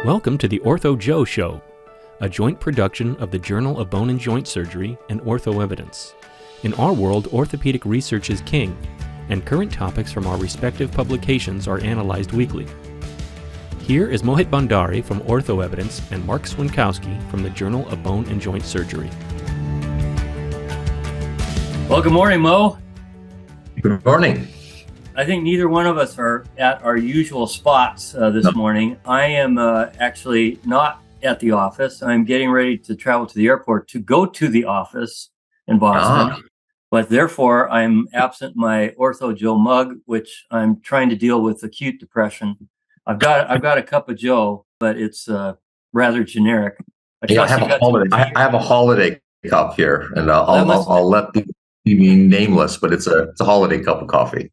Welcome to the Ortho Joe Show, a joint production of the Journal of Bone and Joint Surgery and Ortho Evidence. In our world, orthopedic research is king, and current topics from our respective publications are analyzed weekly. Here is Mohit Bhandari from Ortho Evidence and Marc Swinkowski from the Journal of Bone and Joint Surgery. Well, good morning, Mo. Good morning. I think neither one of us are at our usual spots this morning. I am actually not at the office. I'm getting ready to travel to the airport to go to the office in Boston. But therefore, I'm absent my Ortho Joe mug, which I'm trying to deal with acute depression. I've got a cup of Joe, but it's rather generic. I have a holiday cup here, and I'll let people be nameless, but it's a holiday cup of coffee.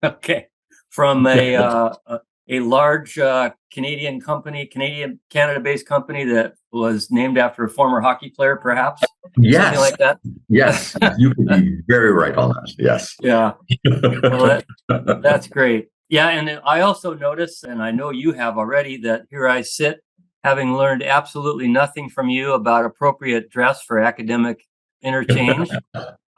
Okay, from a large Canada-based company that was named after a former hockey player, perhaps. Yes, something like that. Yes, you could be very right on that. Yes. Yeah. Well, that's great. Yeah, and I also noticed, and I know you have already, that here I sit, having learned absolutely nothing from you about appropriate dress for academic interchange,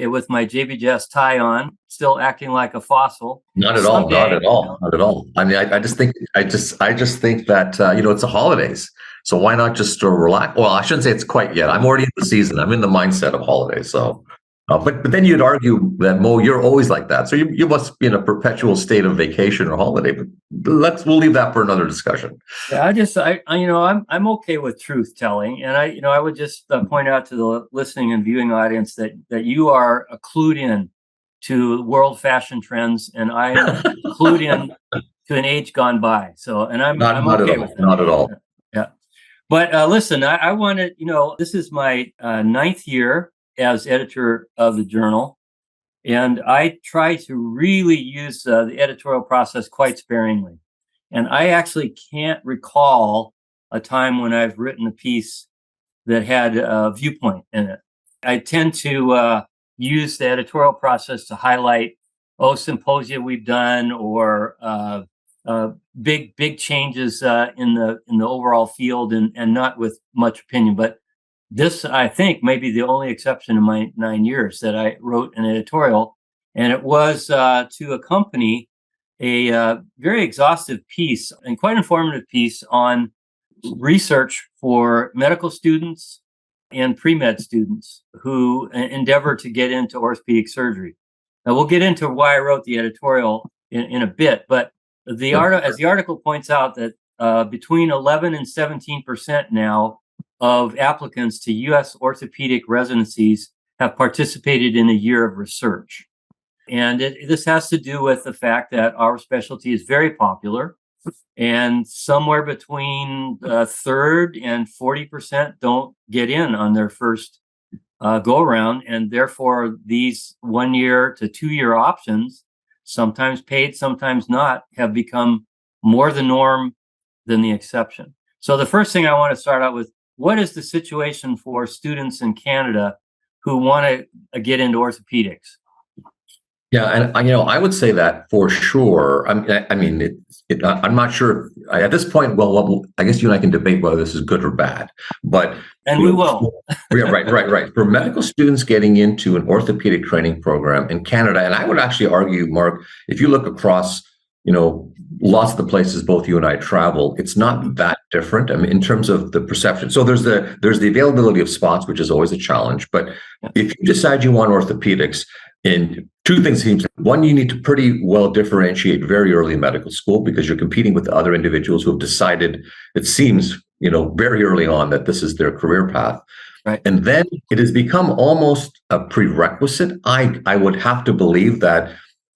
with my JBJS tie on, still acting like a fossil. Not at all. I mean, I just think that it's the holidays, so why not just relax? Well, I shouldn't say it's quite yet. I'm already in the season. I'm in the mindset of holidays. So, but then you'd argue that, Mo, you're always like that. So you must be in a perpetual state of vacation or holiday. But we'll leave that for another discussion. Yeah, I'm okay with truth telling, and I would just point out to the listening and viewing audience that you are clued in to world fashion trends, and I am clued in to an age gone by. So, and I'm okay with that. Not at all. Yeah, but listen, I wanted, this is my ninth year as editor of the journal, and I try to really use the editorial process quite sparingly. And I actually can't recall a time when I've written a piece that had a viewpoint in it. I tend to use the editorial process to highlight, symposia we've done, or big changes in the overall field, and not with much opinion. But this, I think, may be the only exception in my 9 years that I wrote an editorial, and it was to accompany a very exhaustive piece and quite informative piece on research for medical students and pre-med students who endeavor to get into orthopedic surgery. Now, we'll get into why I wrote the editorial in a bit, but as the article points out, that between 11 and 17% now of applicants to U.S. orthopedic residencies have participated in a year of research. And this has to do with the fact that our specialty is very popular, and somewhere between a third and 40% don't get in on their first go around. And therefore, these 1 year to 2 year options, sometimes paid, sometimes not, have become more the norm than the exception. So the first thing I want to start out with, what is the situation for students in Canada who want to get into orthopedics? Yeah, and I would say that for sure. I'm not sure at this point. Well, I guess you and I can debate whether this is good or bad, but we will. Yeah, right. For medical students getting into an orthopedic training program in Canada, and I would actually argue, Marc, if you look across, lots of the places both you and I travel, it's not that different. I mean, in terms of the perception. So there's the availability of spots, which is always a challenge. But if you decide you want orthopedics, and two things seem. One, you need to pretty well differentiate very early in medical school, because you're competing with other individuals who have decided, it seems, very early on, that this is their career path. Right. And then it has become almost a prerequisite. I would have to believe that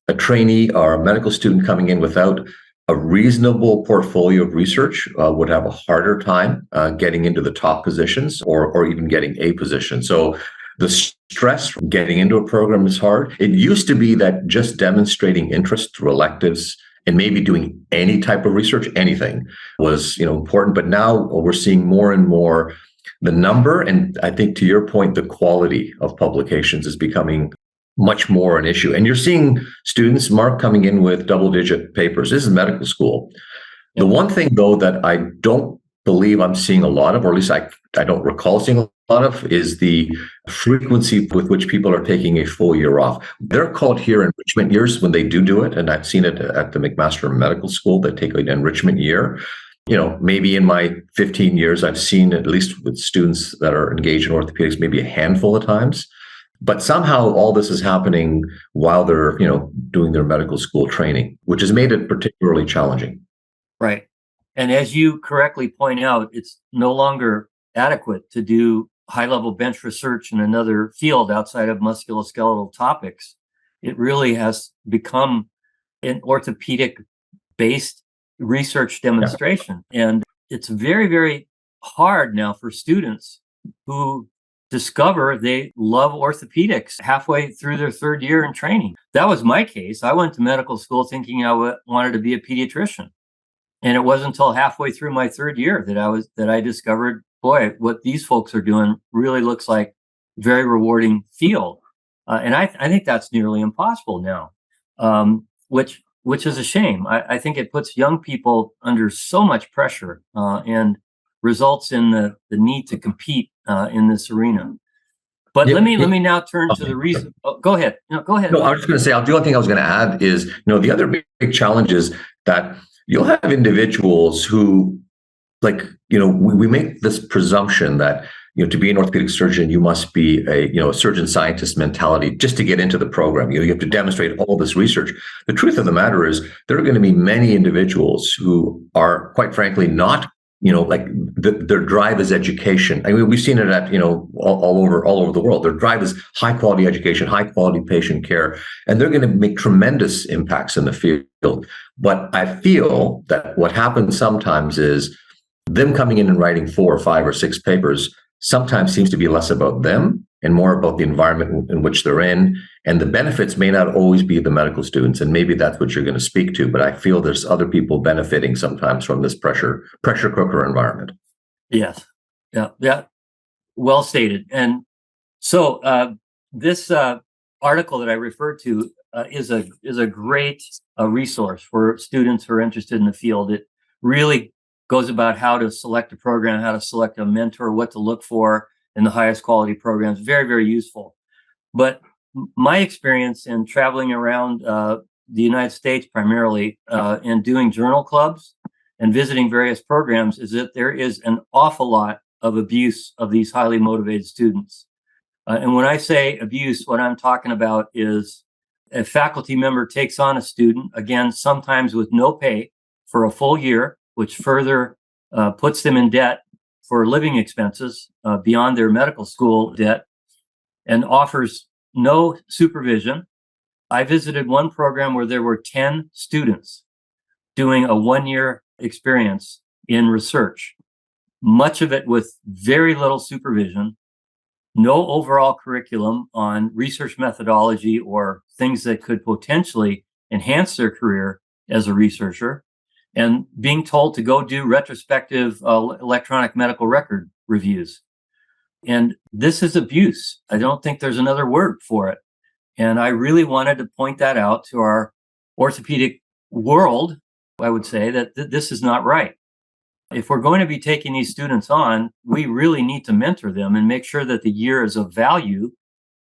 a trainee or a medical student coming in without a reasonable portfolio of research would have a harder time getting into the top positions or even getting a position. So the stress from getting into a program is hard. It used to be that just demonstrating interest through electives and maybe doing any type of research, anything, was important. But now we're seeing more and more the number, and I think to your point, the quality of publications is becoming much more an issue. And you're seeing students, Marc, coming in with double-digit papers. This is medical school. The one thing, though, that I don't believe I'm seeing a lot of, or at least I don't recall seeing a lot of, is the frequency with which people are taking a full year off. They're called here enrichment years when they do it. And I've seen it at the McMaster Medical School. They take an enrichment year. Maybe in my 15 years, I've seen, at least with students that are engaged in orthopedics, maybe a handful of times. But somehow all this is happening while they're, doing their medical school training, which has made it particularly challenging. Right. And as you correctly point out, it's no longer adequate to do high-level bench research in another field outside of musculoskeletal topics. It really has become an orthopedic-based research demonstration. Yeah. And it's very, very hard now for students who discover they love orthopedics halfway through their third year in training. That was my case. I went to medical school thinking I wanted to be a pediatrician. And it wasn't until halfway through my third year that I discovered, boy, what these folks are doing really looks like a very rewarding field. And I think that's nearly impossible now, which is a shame. I think it puts young people under so much pressure and results in the need to compete in this arena. But let me now turn to the reason. Oh, go ahead. No, go ahead. No, I was just going to say, the only thing I was going to add is, the other big challenge is that you'll have individuals who, we make this presumption that, to be an orthopedic surgeon, you must be a surgeon scientist mentality just to get into the program. You have to demonstrate all this research. The truth of the matter is there are going to be many individuals who are, quite frankly, not, their drive is education. I mean, we've seen it at, all over the world. Their drive is high quality education, high quality patient care, and they're going to make tremendous impacts in the field. But I feel that what happens sometimes is them coming in and writing 4 or 5 or 6 papers sometimes seems to be less about them and more about the environment in which they're in. And the benefits may not always be the medical students. And maybe that's what you're going to speak to. But I feel there's other people benefiting sometimes from this pressure cooker environment. Yes. Yeah. Well stated. And so this article that I referred to is a great resource for students who are interested in the field. It really goes about how to select a program, how to select a mentor, what to look for in the highest quality programs. Very, very useful. But my experience in traveling around the United States primarily and doing journal clubs and visiting various programs is that there is an awful lot of abuse of these highly motivated students. And when I say abuse, what I'm talking about is a faculty member takes on a student, again, sometimes with no pay for a full year, which further puts them in debt for living expenses beyond their medical school debt, and offers no supervision. I visited one program where there were 10 students doing a 1-year experience in research, much of it with very little supervision, no overall curriculum on research methodology or things that could potentially enhance their career as a researcher, and being told to go do retrospective electronic medical record reviews. And this is abuse. I don't think there's another word for it. And I really wanted to point that out to our orthopedic world. I would say that this is not right. If we're going to be taking these students on, we really need to mentor them and make sure that the year is of value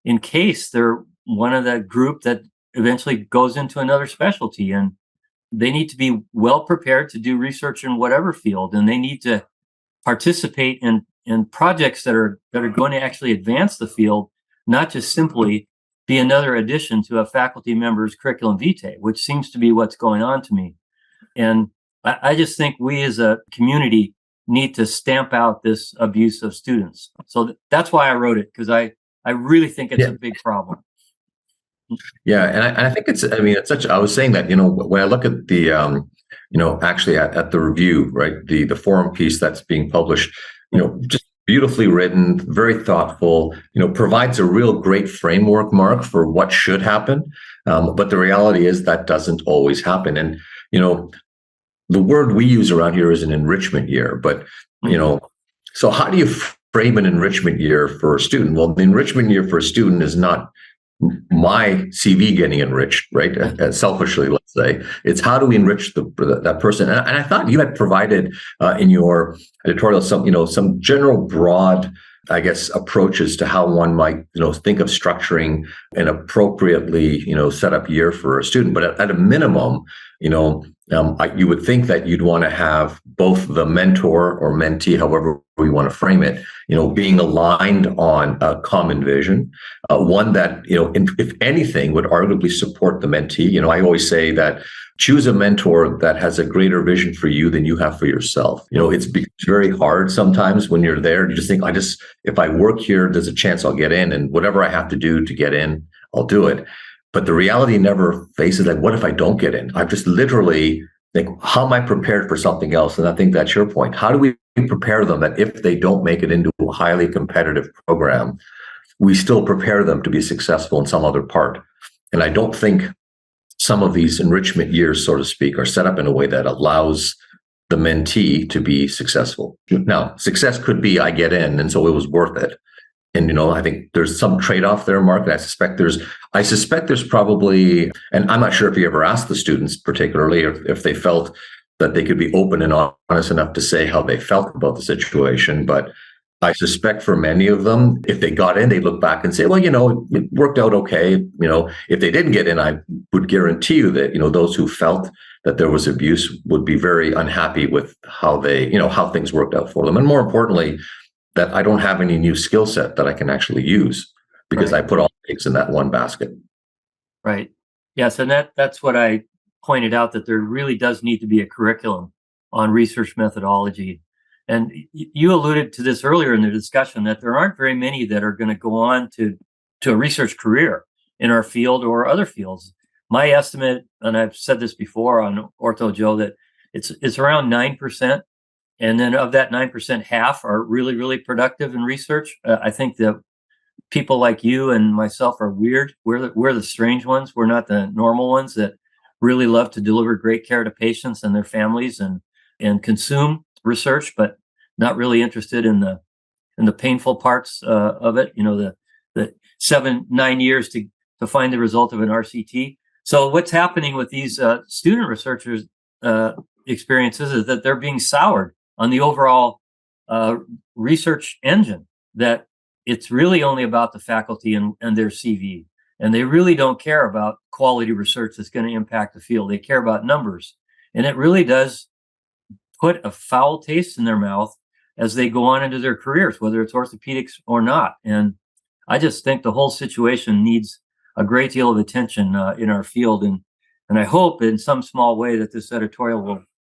in case they're one of the group that eventually goes into another specialty. And they need to be well prepared to do research in whatever field, and they need to participate in projects that are going to actually advance the field, not just simply be another addition to a faculty member's curriculum vitae, which seems to be what's going on to me. And I just think we as a community need to stamp out this abuse of students. So that's why I wrote it, because I really think it's a big problem. Yeah, and I think it's such. I was saying that, when I look at the, actually at the review, right, the forum piece that's being published, just beautifully written, very thoughtful, provides a real great framework, Mark, for what should happen. But the reality is that doesn't always happen. And, the word we use around here is an enrichment year, but, so how do you frame an enrichment year for a student? Well, the enrichment year for a student is not my CV getting enriched, right? Selfishly, let's say, it's how do we enrich that person? And I thought you had provided in your editorial some general broad, I guess, approaches to how one might think of structuring an appropriately set up year for a student. But at a minimum, you would think that you'd want to have both the mentor or mentee, however we want to frame it, being aligned on a common vision, one that, if anything, would arguably support the mentee. I always say that choose a mentor that has a greater vision for you than you have for yourself. It's very hard sometimes when you're there. You just think, if I work here, there's a chance I'll get in, and whatever I have to do to get in, I'll do it. But the reality never faces like, what if I don't get in? I've just literally think, how am I prepared for something else? And I think that's your point. How do we prepare them that if they don't make it into a highly competitive program, we still prepare them to be successful in some other part? And I don't think some of these enrichment years, so to speak, are set up in a way that allows the mentee to be successful. Now, success could be I get in, and so it was worth it. And, I think there's some trade-off there, Mark. And I suspect there's probably, and I'm not sure if you ever asked the students particularly if they felt that they could be open and honest enough to say how they felt about the situation. But I suspect for many of them, if they got in, they look back and say, well, it worked out okay. If they didn't get in, I would guarantee you that, those who felt that there was abuse would be very unhappy with how how things worked out for them. And more importantly, that I don't have any new skill set that I can actually use because I put all eggs in that one basket. Right. Yes. And that's what I pointed out, that there really does need to be a curriculum on research methodology. And you alluded to this earlier in the discussion, that there aren't very many that are going to go on to a research career in our field or other fields. My estimate, and I've said this before on Ortho Joe, that it's around 9%. And then of that 9%, half are really, really productive in research. I think that people like you and myself are weird. We're the strange ones. We're not the normal ones that really love to deliver great care to patients and their families and consume research, but not really interested in the painful parts of it. The 7-9 years to find the result of an RCT. So what's happening with these student researchers' experiences is that they're being soured on the overall research engine, that it's really only about the faculty and their CV. And they really don't care about quality research that's going to impact the field. They care about numbers. And it really does put a foul taste in their mouth as they go on into their careers, whether it's orthopedics or not. And I just think the whole situation needs a great deal of attention in our field. And I hope in some small way that this editorial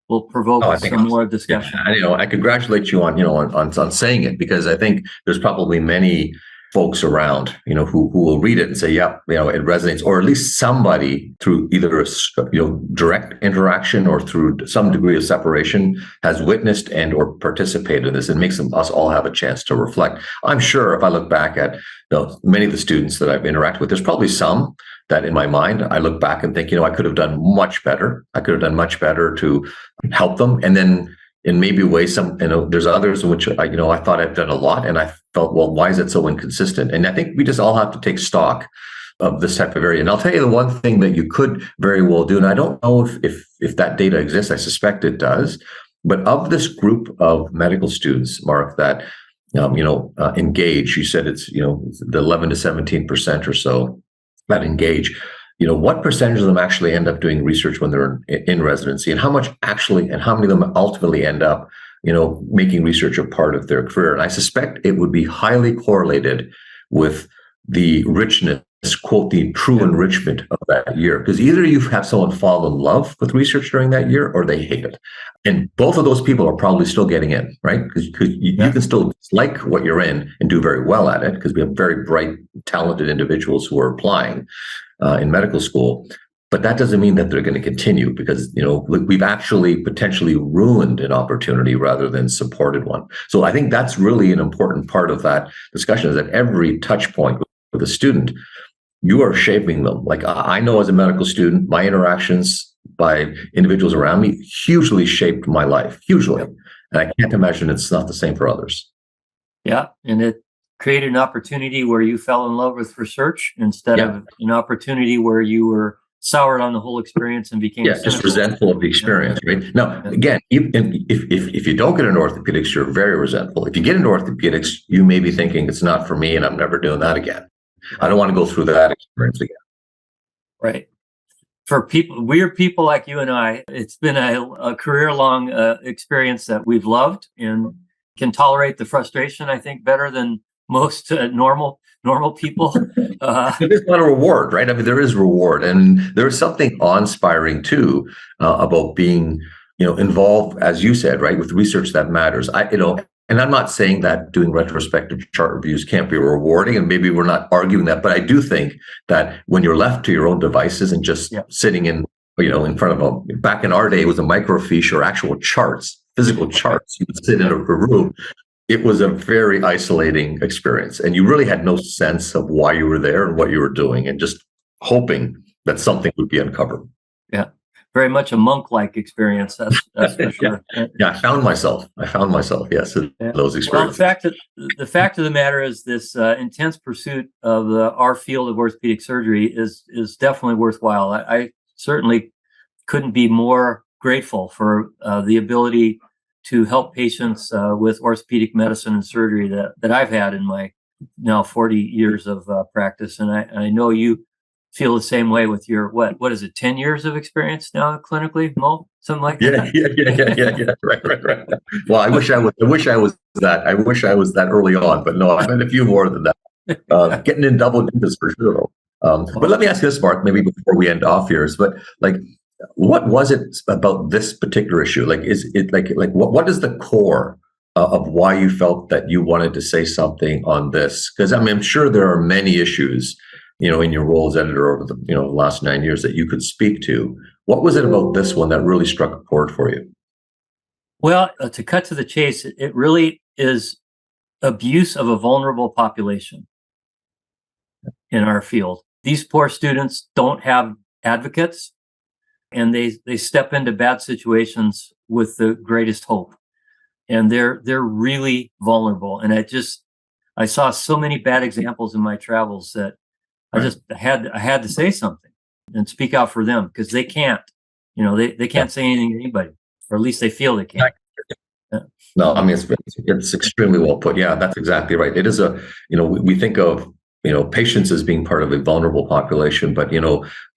will provoke some more discussion. Yeah, I congratulate you on saying it, because I think there's probably many folks around, who will read it and say, yeah, it resonates, or at least somebody through either direct interaction or through some degree of separation has witnessed and or participated in this, and makes us all have a chance to reflect. I'm sure if I look back at many of the students that I've interacted with, there's probably some that in my mind, I look back and think, I could have done much better. I could have done much better to help them. And then in maybe ways, there's others in which I thought I've done a lot, and I felt, well, why is it so inconsistent? And I think we just all have to take stock of this type of area. And I'll tell you the one thing that you could very well do, and I don't know if that data exists. I suspect it does. But of this group of medical students, Mark, that engage, you said it's the 11 to 17% or so that engage. What percentage of them actually end up doing research when they're in residency, and how many of them ultimately end up, making research a part of their career? And I suspect it would be highly correlated with the richness, quote, the true enrichment of that year. Because either you have someone fall in love with research during that year, or they hate it. And both of those people are probably still getting in, right? Because you can still like what you're in and do very well at it, because we have very bright, talented individuals who are applying in medical school. But that doesn't mean that they're going to continue, because we've actually potentially ruined an opportunity rather than supported one. So I think that's really an important part of that discussion, is that every touch point with a student, you are shaping them. Like I know as a medical student, my interactions by individuals around me hugely shaped my life, hugely. And I can't imagine it's not the same for others. Yeah. And created an opportunity where you fell in love with research instead of an opportunity where you were soured on the whole experience and became just resentful of the experience, right? Now, again, if you don't get into orthopedics, you're very resentful. If you get into orthopedics, you may be thinking it's not for me and I'm never doing that again. I don't want to go through that experience again. Right. For people, weird people like you and I, it's been a career-long experience that we've loved and can tolerate the frustration, I think, better than most normal people. There's not a reward, right? I mean, there is reward, and there is something awe-inspiring too about being, involved, as you said, right, with research that matters. And I'm not saying that doing retrospective chart reviews can't be rewarding, and maybe we're not arguing that, but I do think that when you're left to your own devices and just sitting in front of back in our day, it was a microfiche or actual charts, physical charts. You would sit in a room. It was a very isolating experience, and you really had no sense of why you were there and what you were doing, and just hoping that something would be uncovered. Yeah, very much a monk-like experience. That's for sure. I found myself. Yes, in those experiences. Well, the fact of the matter is, this intense pursuit of our field of orthopedic surgery is definitely worthwhile. I certainly couldn't be more grateful for the ability to help patients with orthopedic medicine and surgery that I've had in my now 40 years of practice. And I know you feel the same way with your, what is it, 10 years of experience now clinically, Mo? Something like that? Yeah. Right. Well, I wish I was that early on, but no, I've had a few more than that. Getting in double digits for sure. But let me ask you this, Marc, maybe before we end off here, what was it about this particular issue? Is it what is the core of why you felt that you wanted to say something on this? Because I'm sure there are many issues, in your role as editor over the last 9 years that you could speak to. What was it about this one that really struck a chord for you? Well, to cut to the chase, it really is abuse of a vulnerable population in our field. These poor students don't have advocates, and they step into bad situations with the greatest hope, and they're really vulnerable. And I saw so many bad examples in my travels that I had to say something and speak out for them, because they can't, they can't say anything to anybody, or at least they feel they can't. No, I mean, it's extremely well put. Yeah, that's exactly right. It is we think of patients as being part of a vulnerable population, but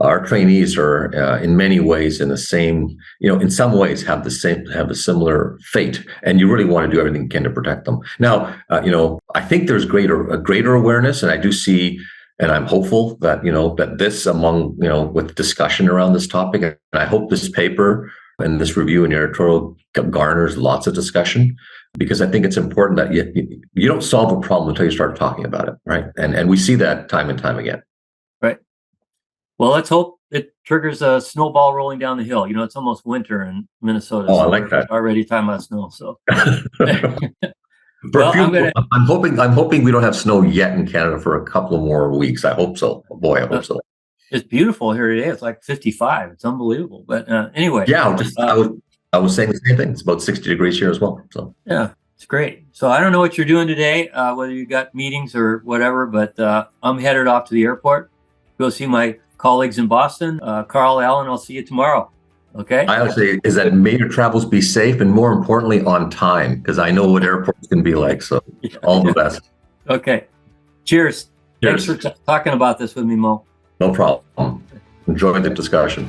our trainees are in many ways in the same, in some ways have a similar fate, and you really want to do everything you can to protect them. Now, I think there's a greater awareness, and I do see, and I'm hopeful that that this, among with discussion around this topic, and I hope this paper and this review and editorial garners lots of discussion, because I think it's important that you don't solve a problem until you start talking about it, right? And we see that time and time again. Right. Well, let's hope it triggers a snowball rolling down the hill. It's almost winter in Minnesota. Oh, so I like that. Already time about snow. So I'm hoping we don't have snow yet in Canada for a couple of more weeks. I hope so. Boy, I hope so. It's beautiful here today. It's like 55. It's unbelievable. But anyway. Yeah, I was saying the same thing. It's about 60 degrees here as well. So yeah, it's great. So I don't know what you're doing today, whether you got meetings or whatever, but I'm headed off to the airport. Go see my colleagues in Boston. Carl, Allen, I'll see you tomorrow. Okay. I would say is that may your travels be safe, and more importantly, on time, because I know what airports can be like. So all the best. Okay. Cheers. Thanks for talking about this with me, Mo. No problem. Enjoy the discussion.